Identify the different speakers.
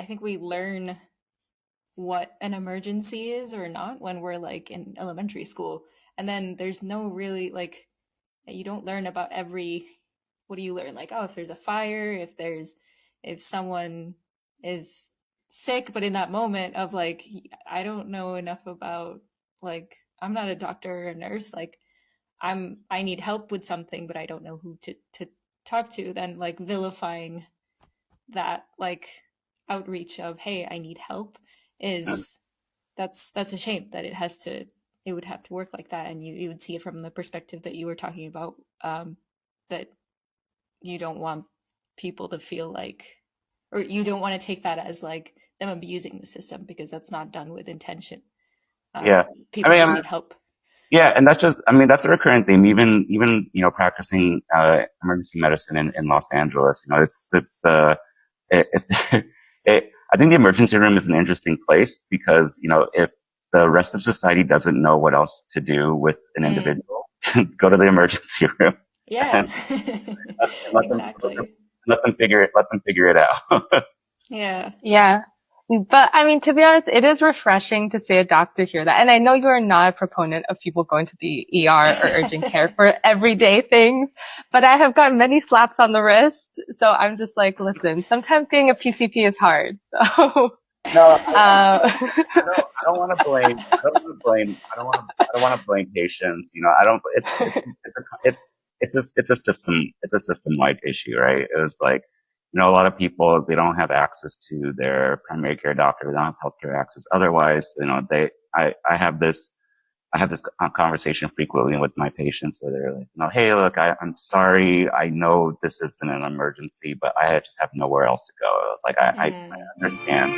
Speaker 1: I think we learn what an emergency is or not when we're like in elementary school. And then there's no really like, you don't learn about every, what do you learn? Like, oh, if there's a fire, if someone is sick, but in that moment of like, I don't know enough about, like, I'm not a doctor or a nurse, like, I need help with something, but I don't know who to talk to, then like vilifying that like outreach of, hey, I need help is that's a shame that it would have to work like that. And you would see it from the perspective that you were talking about, that you don't want people to feel like, or you don't want to take that as like them abusing the system, because that's not done with intention.
Speaker 2: Yeah. I
Speaker 1: People
Speaker 2: mean,
Speaker 1: just need help.
Speaker 2: yeah, and that's just, I mean, that's a recurrent theme. Even, practicing, emergency medicine in Los Angeles, it, I think the emergency room is an interesting place because, if the rest of society doesn't know what else to do with an
Speaker 1: Mm,
Speaker 2: individual, go to the emergency room
Speaker 1: yeah.
Speaker 2: and let them,
Speaker 1: Exactly.
Speaker 2: let them figure it out.
Speaker 1: Yeah.
Speaker 3: Yeah. But I mean, to be honest, it is refreshing to see a doctor hear that. And I know you are not a proponent of people going to the ER or urgent care for everyday things, but I have gotten many slaps on the wrist. So I'm just like, listen, sometimes getting a PCP is hard. So,
Speaker 2: No,
Speaker 3: uh,
Speaker 2: I don't want to blame. I don't want to blame. I don't want to blame patients. I don't. It's a system. It's a system wide issue, right? It was like, a lot of people, they don't have access to their primary care doctor. They don't have healthcare access. Otherwise, I have this conversation frequently with my patients where they're like, hey, look, I'm sorry. I know this isn't an emergency, but I just have nowhere else to go. It's like, I
Speaker 1: Mm.
Speaker 2: understand.